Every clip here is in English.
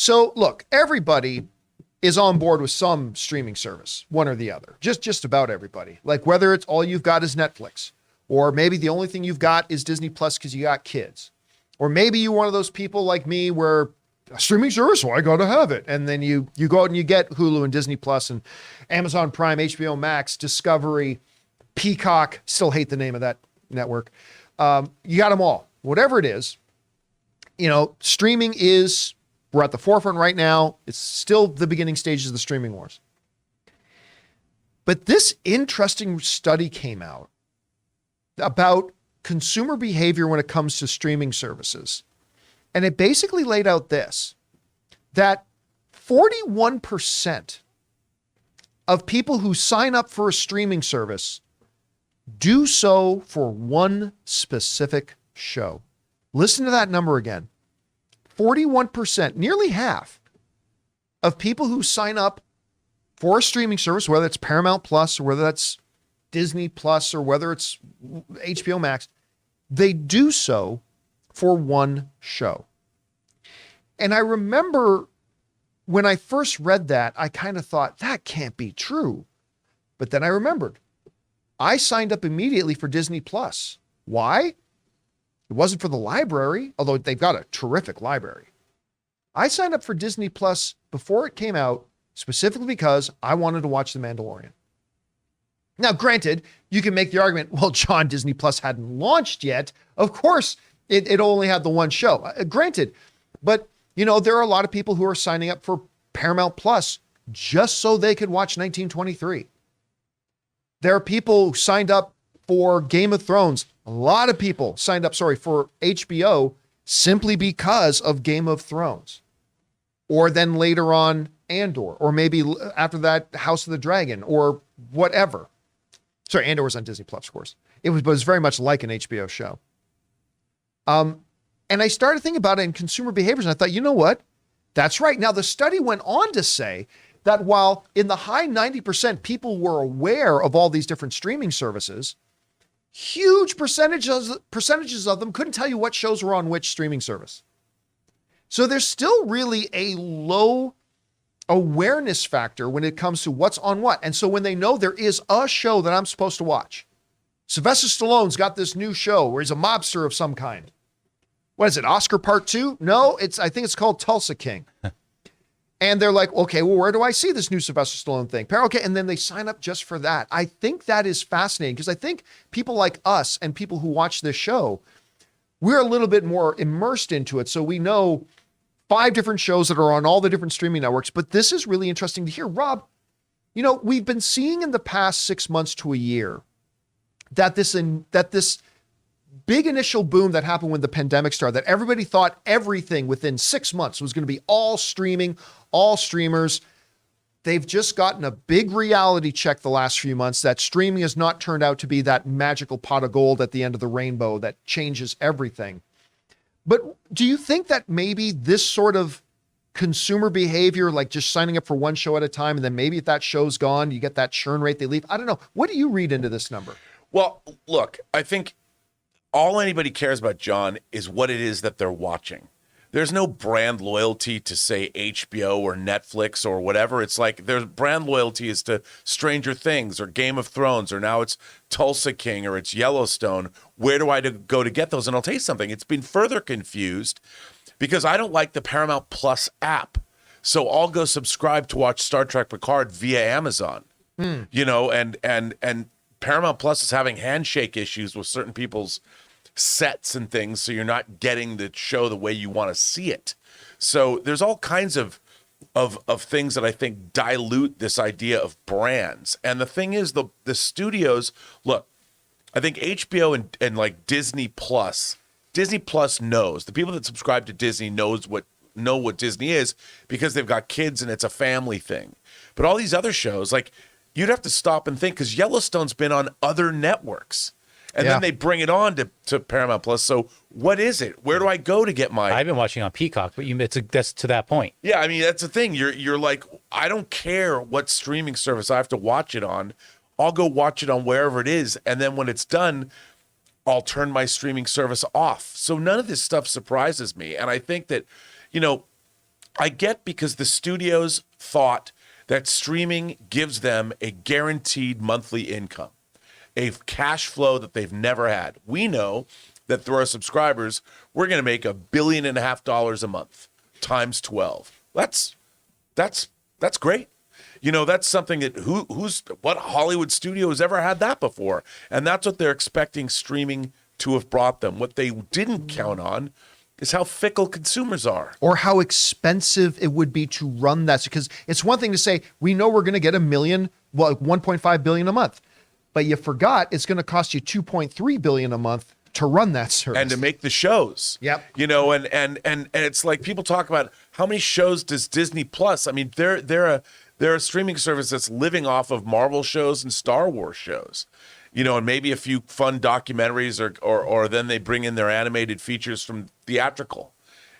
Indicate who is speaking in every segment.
Speaker 1: So look, everybody is on board with some streaming service, one or the other, just about everybody. Like whether it's all you've got is Netflix, or maybe the only thing you've got is Disney Plus because you got kids. Or maybe you're one of those people like me where a streaming service, well, I got to have it. And then you go out and you get Hulu and Disney Plus and Amazon Prime, HBO Max, Discovery, Peacock, still hate the name of that network. You got them all. Whatever it is, streaming we're at the forefront right now. It's still the beginning stages of the streaming wars. But this interesting study came out about consumer behavior when it comes to streaming services. And it basically laid out that 41% of people who sign up for a streaming service do so for one specific show. Listen to that number again. 41%, nearly half of people who sign up for a streaming service, whether it's Paramount Plus or whether that's Disney Plus or whether it's HBO Max, they do so for one show. And I remember when I first read that, I kind of thought that can't be true. But then I remembered I signed up immediately for Disney Plus. Why? It wasn't for the library, although they've got a terrific library. I signed up for Disney Plus before it came out, specifically because I wanted to watch The Mandalorian. Now, granted, you can make the argument, well, John, Disney Plus hadn't launched yet. Of course, it only had the one show. Granted, but there are a lot of people who are signing up for Paramount Plus just so they could watch 1923. There are people who signed up for Game of Thrones. A lot of people signed up, for HBO simply because of Game of Thrones. Or then later on, Andor, or maybe after that, House of the Dragon, or whatever. Sorry, Andor was on Disney Plus, of course. It was very much like an HBO show. And I started thinking about it in consumer behaviors, and I thought, you know what? That's right. Now, the study went on to say that while in the high 90% people were aware of all these different streaming services, huge percentages of them couldn't tell you what shows were on which streaming service. So there's still really a low awareness factor when it comes to what's on what. And so when they know there is a show that I'm supposed to watch, Sylvester Stallone's got this new show where he's a mobster of some kind. What is it, Oscar Part 2? No, I think it's called Tulsa King. And they're like, okay, well, where do I see this new Sylvester Stallone thing? Okay, and then they sign up just for that. I think that is fascinating because I think people like us and people who watch this show, we're a little bit more immersed into it. So we know 5 different shows that are on all the different streaming networks, but this is really interesting to hear. Rob, we've been seeing in the past 6 months to a year that this big initial boom that happened when the pandemic started, that everybody thought everything within 6 months was going to be all streaming, all streamers. They've just gotten a big reality check the last few months that streaming has not turned out to be that magical pot of gold at the end of the rainbow that changes everything. But do you think that maybe this sort of consumer behavior, like just signing up for one show at a time, and then maybe if that show's gone, you get that churn rate, they leave? I don't know. What do you read into this number?
Speaker 2: Well, look, I think all anybody cares about, John, is what it is that they're watching. There's no brand loyalty to, say, HBO or Netflix or whatever. It's like their brand loyalty is to Stranger Things or Game of Thrones, or now it's Tulsa King or it's Yellowstone. Where do I go to get those? And I'll tell you something. It's been further confused because I don't like the Paramount Plus app. So I'll go subscribe to watch Star Trek Picard via Amazon. And Paramount Plus is having handshake issues with certain people's sets and things, so you're not getting the show the way you want to see it. So there's all kinds of things that I think dilute this idea of brands. And the thing is, the studios, look, I think HBO and like Disney Plus knows, the people that subscribe to Disney know what Disney is because they've got kids and it's a family thing. But all these other shows, like, you'd have to stop and think, because Yellowstone's been on other networks. And then they bring it on to Paramount Plus. So what is it? Where do I go to get my...
Speaker 3: I've been watching on Peacock, but that's to that point.
Speaker 2: Yeah, I mean, that's the thing. You're like, I don't care what streaming service I have to watch it on. I'll go watch it on wherever it is. And then when it's done, I'll turn my streaming service off. So none of this stuff surprises me. And I think that, I get because the studios thought that streaming gives them a guaranteed monthly income, a cash flow that they've never had. We know that through our subscribers, we're going to make $1.5 billion a month times 12. That's great. You know, that's something that what Hollywood studio has ever had that before? And that's what they're expecting streaming to have brought them. What they didn't count on is how fickle consumers are.
Speaker 1: Or how expensive it would be to run that. Because it's one thing to say, we know we're going to get $1.5 billion a month. But you forgot it's going to cost you $2.3 billion a month to run that service.
Speaker 2: And to make the shows.
Speaker 1: Yep.
Speaker 2: You know, and it's like people talk about how many shows does Disney Plus? I mean, they're a streaming service that's living off of Marvel shows and Star Wars shows. You know, and maybe a few fun documentaries or then they bring in their animated features from theatrical.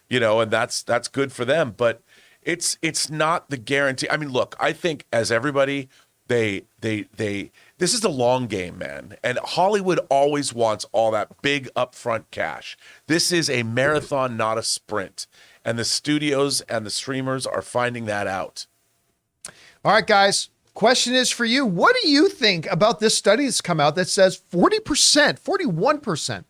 Speaker 2: You know, and that's good for them, but it's not the guarantee. I mean, look, I think as everybody they this is the long game, man. And Hollywood always wants all that big upfront cash. This is a marathon, not a sprint. And the studios and the streamers are finding that out.
Speaker 1: All right, guys. Question is for you. What do you think about this study that's come out that says 41%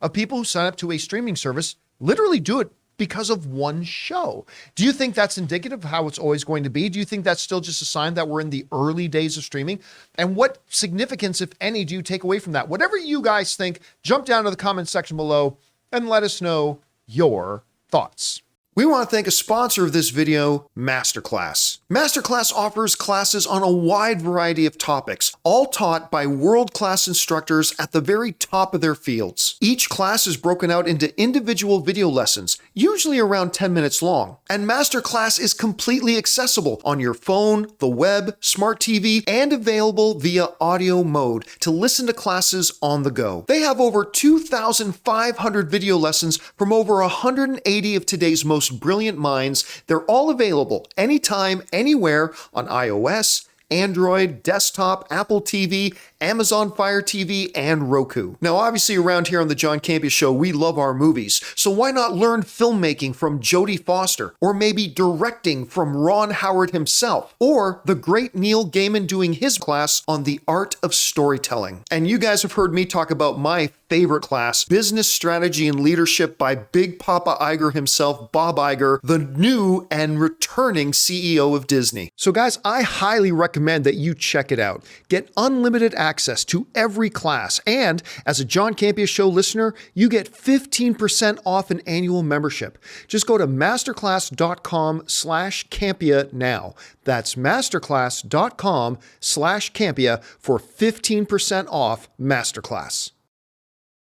Speaker 1: of people who sign up to a streaming service literally do it because of one show? Do you think that's indicative of how it's always going to be? Do you think that's still just a sign that we're in the early days of streaming? And what significance, if any, do you take away from that? Whatever you guys think, jump down to the comment section below and let us know your thoughts. We want to thank a sponsor of this video, MasterClass. MasterClass offers classes on a wide variety of topics, all taught by world-class instructors at the very top of their fields. Each class is broken out into individual video lessons, usually around 10 minutes long. And MasterClass is completely accessible on your phone, the web, smart TV, and available via audio mode to listen to classes on the go. They have over 2,500 video lessons from over 180 of today's most brilliant minds. They're all available anytime, anywhere on iOS, Android, desktop, Apple TV, Amazon Fire TV, and Roku. Now, obviously around here on the John Campea Show, we love our movies, so why not learn filmmaking from Jodie Foster, or maybe directing from Ron Howard himself, or the great Neil Gaiman doing his class on the art of storytelling. And you guys have heard me talk about my favorite class, Business Strategy and Leadership by Big Papa Iger himself, Bob Iger, the new and returning CEO of Disney. So guys, I highly recommend that you check it out. Get unlimited access to every class, and as a John Campea Show listener, you get 15% off an annual membership. Just go to masterclass.com/Campea now. That's masterclass.com/Campea for 15% off Masterclass.